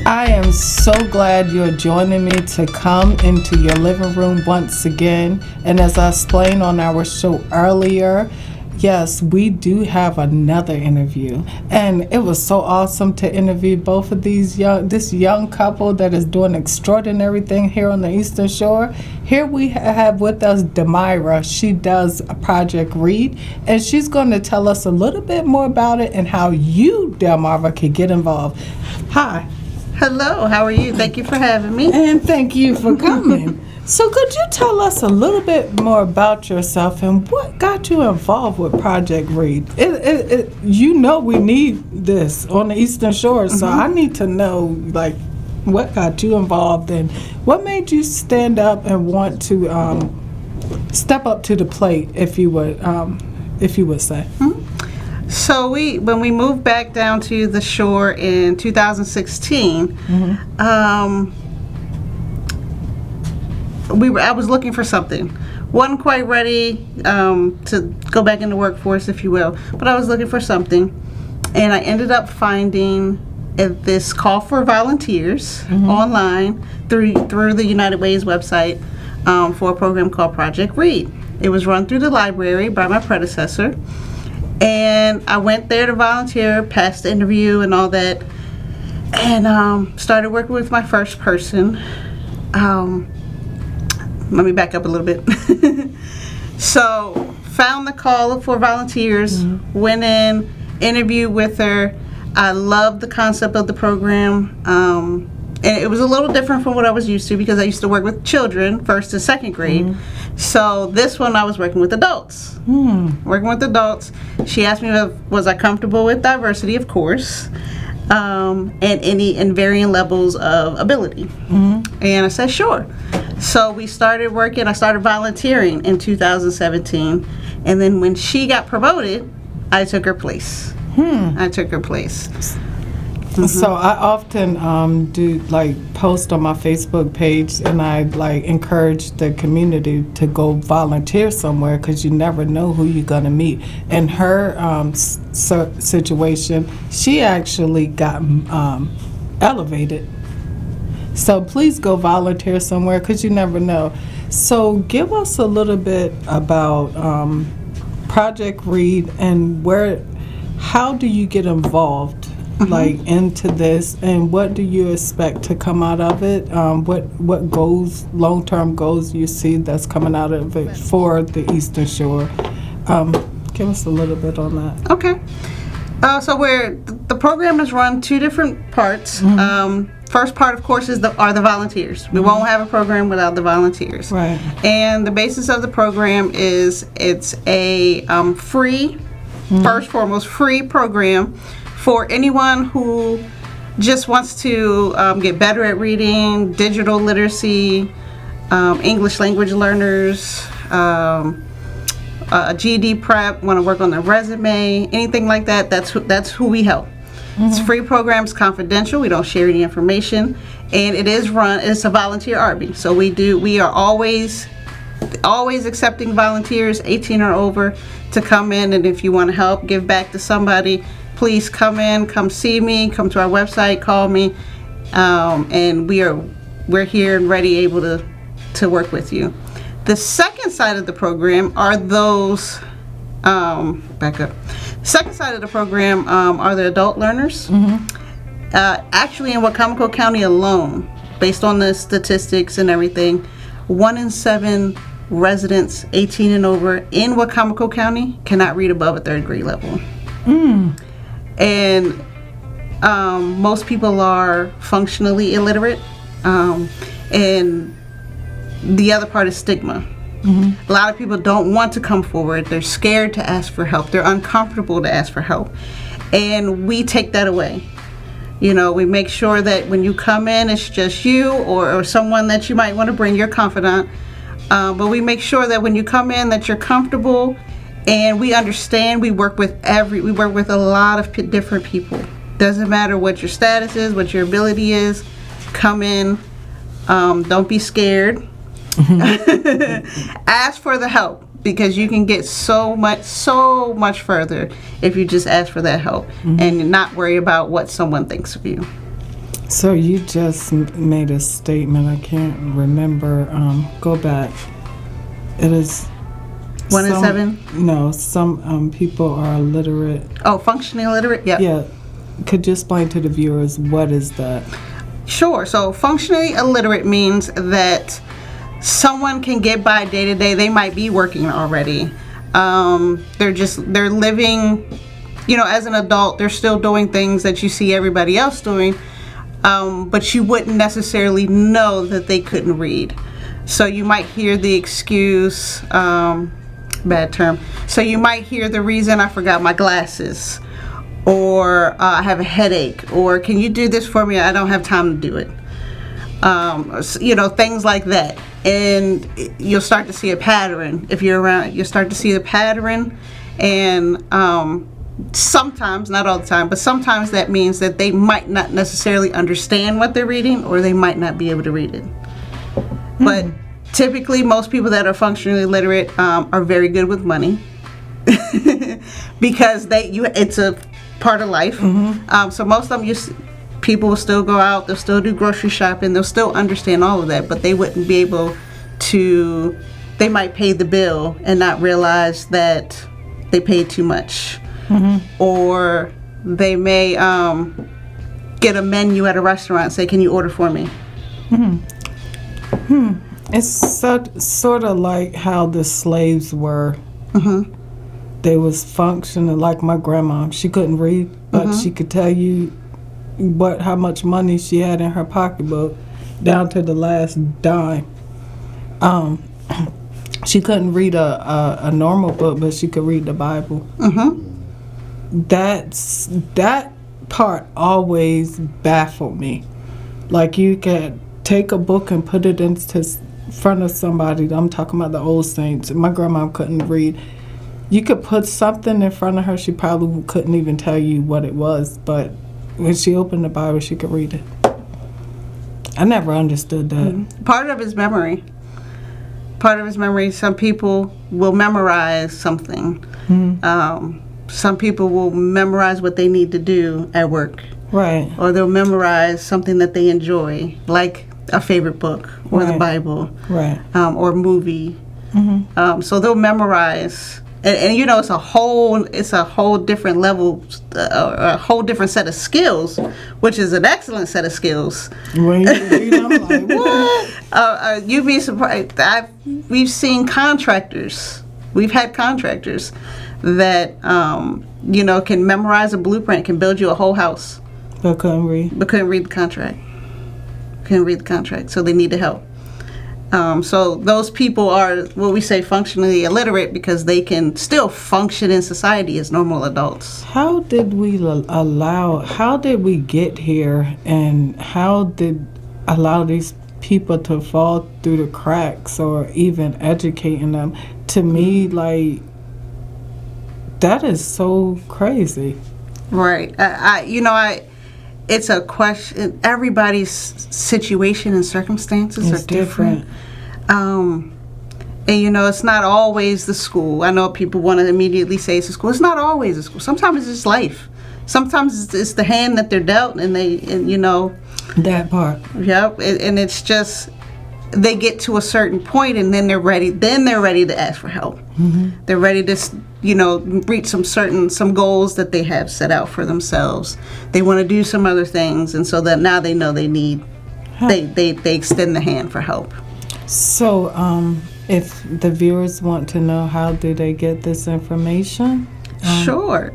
I am so glad you're joining me to come into your living room once again. And as I explained on our show earlier, yes, we do have another interview. And it was so awesome to interview both of this young couple that is doing extraordinary thing here on the Eastern Shore. Here we have with us Demyra. She does Project Read, and she's going to tell us a little bit more about it and how you, Delmarva, can get involved. Hi. Hello, how are you? Thank you for having me. And thank you for coming. So could you tell us a little bit more about yourself and what got you involved with Project Read? You know we need this on the Eastern Shore, so I need to know, like, what got you involved and what made you stand up and want to step up to the plate, if you would say. So when we moved back down to the shore in 2016, I was looking for something. Wasn't quite ready to go back in the workforce, if you will, but I was looking for something, and I ended up finding this call for volunteers online through the United Way's website for a program called Project Read. It was run through the library by my predecessor. And I went there to volunteer, passed the interview and all that, and started working with my first person. Let me back up a little bit. So, found the call for volunteers, went in, interviewed with her. I loved the concept of the program. And it was a little different from what I was used to because I used to work with children, first and second grade. So this one I was working with adults. Working with adults. She asked me was I comfortable with diversity, of course, and varying levels of ability. And I said sure. So we started working. I started volunteering in 2017, and then when she got promoted, I took her place. I took her place. So I often do post on my Facebook page, and I encourage the community to go volunteer somewhere because you never know who you're gonna meet. In her situation, she actually got elevated. So please go volunteer somewhere because you never know. So give us a little bit about Project Read and how do you get involved? Into this, and what do you expect to come out of it? What goals, long-term goals you see that's coming out of it for the Eastern Shore? Give us a little bit on that. Okay. So the program is run two different parts. First part, of course, are the volunteers. We won't have a program without the volunteers. Right. And the basis of the program is it's a free, first foremost, free program for anyone who just wants to get better at reading, digital literacy, English language learners, GED prep, want to work on their resume, anything like that. That's who we help. It's a free program. It's confidential. We don't share any information, and it's a volunteer RV. So we are always accepting volunteers 18 or over to come in, and if you want to help give back to somebody, please come in, come see me, come to our website, call me, and we're here and ready, able to work with you. The second side of the program are those, back up. Second side of the program are the adult learners. Actually, in Wacomico County alone, based on the statistics and everything, 1 in 7 residents 18 and over in Wacomico County cannot read above a 3rd grade level. And most people are functionally illiterate, and the other part is stigma. A lot of people don't want to come forward. They're scared to ask for help. They're uncomfortable to ask for help, and we take that away. We make sure that when you come in, it's just you or someone that you might want to bring, your confidant, but we make sure that when you come in that you're comfortable. And we understand we work with a lot of different people. Doesn't matter what your status is, what your ability is. Come in. Don't be scared. Ask for the help because you can get so much further if you just ask for that help and not worry about what someone thinks of you. So you just made a statement. I can't remember. Go back. It is 1 in 7? No, some people are illiterate. Oh, functionally illiterate? Yep. Yeah. Could you explain to the viewers what is that? Sure. So functionally illiterate means that someone can get by day to day. They might be working already. They're living, as an adult, they're still doing things that you see everybody else doing, but you wouldn't necessarily know that they couldn't read. So you might hear the excuse, bad term. So you might hear the reason, I forgot my glasses, or I have a headache, or can you do this for me? I don't have time to do it. Things like that. And you'll start to see a pattern. If you're around, you'll start to see a pattern. And sometimes, not all the time, but sometimes that means that they might not necessarily understand what they're reading, or they might not be able to read it. But typically, most people that are functionally literate are very good with money because it's a part of life. So most of them, people will still go out, they'll still do grocery shopping, they'll still understand all of that, but they wouldn't be able to. They might pay the bill and not realize that they paid too much, or they may get a menu at a restaurant and say, "Can you order for me?" It's sort of like how the slaves were. They was functioning like my grandma. She couldn't read, but she could tell you how much money she had in her pocketbook down to the last dime. She couldn't read a normal book, but she could read the Bible. That part always baffled me. Like, you could take a book and put it into front of somebody. I'm talking about the old saints. My grandma couldn't read. You could put something in front of her, she probably couldn't even tell you what it was, but when she opened the Bible, she could read it. I never understood that. Part of his memory. Some people will memorize something. Some people will memorize what they need to do at work. Right. Or they'll memorize something that they enjoy, like a favorite book or the Bible. Right. Or a movie. So they'll memorize. And it's a whole different level, a whole different set of skills, which is an excellent set of skills. When you read, I'm like, what? You'd be surprised. We've seen contractors. We've had contractors that can memorize a blueprint, can build you a whole house. But couldn't read. But couldn't read the contract. So they need the help. So those people are what we say functionally illiterate because they can still function in society as normal adults. How did we get here, and how did allow these people to fall through the cracks or even educating them? To me, like, that is so crazy. Right. It's a question. Everybody's situation and circumstances are different. And it's not always the school. I know people want to immediately say it's the school. It's not always the school. Sometimes it's just life. Sometimes it's the hand that they're dealt, that part. Yep. And it's just they get to a certain point, and then they're ready. Then they're ready to ask for help. They're ready to reach some goals that they have set out for themselves. They want to do some other things, and so that now they know they need. They extend the hand for help. So, if the viewers want to know, how do they get this information? Sure.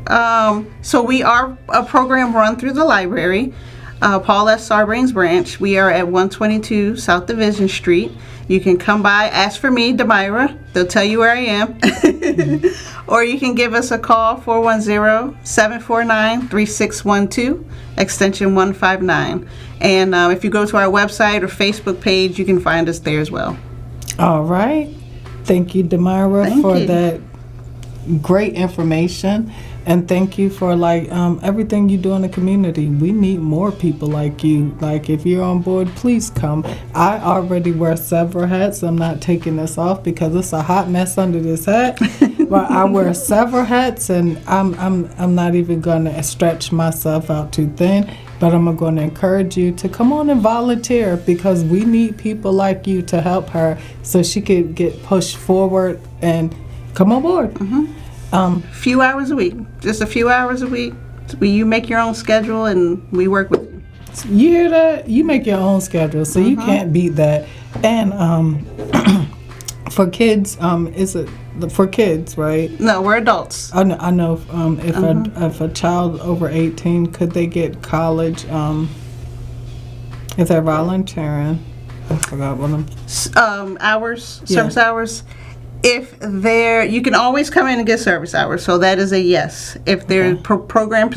So we are a program run through the library, Paul S. Sarbanes Branch. We are at 122 South Division Street. You can come by, ask for me, Demyra. They'll tell you where I am. Or you can give us a call, 410-749-3612, extension 159. And if you go to our website or Facebook page, you can find us there as well. All right. Thank you, Demyra, for that great information. And thank you for everything you do in the community. We need more people like you. Like, if you're on board, please come. I already wear several hats. I'm not taking this off because it's a hot mess under this hat. But I wear several hats, and I'm not even gonna stretch myself out too thin. But But I'm going to encourage you to come on and volunteer because we need people like you to help her so she could get pushed forward and come on board. Few hours a week, just a few hours a week. You make your own schedule and we work with you. You hear that? You make your own schedule, so you can't beat that. And for kids, is it for kids, right? No, we're adults. I know if a child over 18, could they get college if they're volunteering? I forgot what I'm... Hours, service hours. If you can always come in and get service hours, so that is a yes. If they're program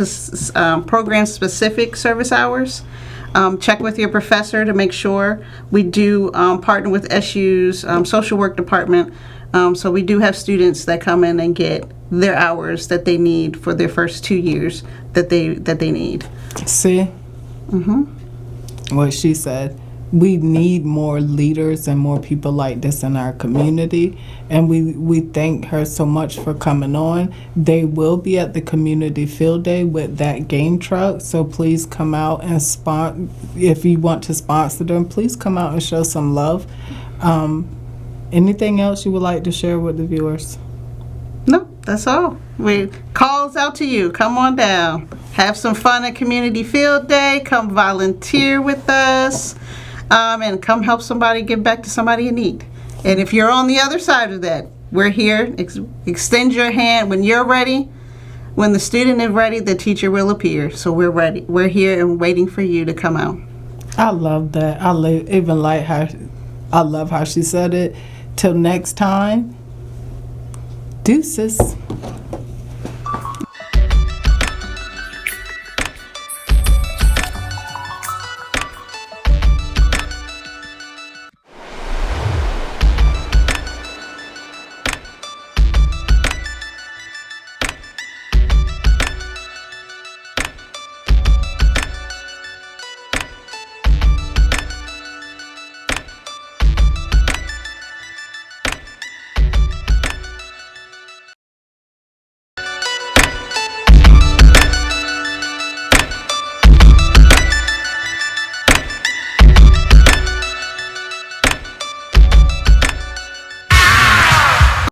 specific service hours, check with your professor to make sure. We do partner with SU's social work department, so we do have students that come in and get their hours that they need for their first 2 years that they need. See? What she said. We need more leaders and more people like this in our community, and we thank her so much for coming on. They will be at the community field day with that game truck, so please come out and if you want to sponsor them, please come out and show some love. Anything else you would like to share with the viewers? No, that's all. We calls out to you. Come on down. Have some fun at community field day. Come volunteer with us. And come help somebody give back to somebody in need. And if you're on the other side of that, we're here. Extend your hand when you're ready. When the student is ready, the teacher will appear. So we're ready. We're here and waiting for you to come out. I love that. I love how she said it. Till next time, deuces.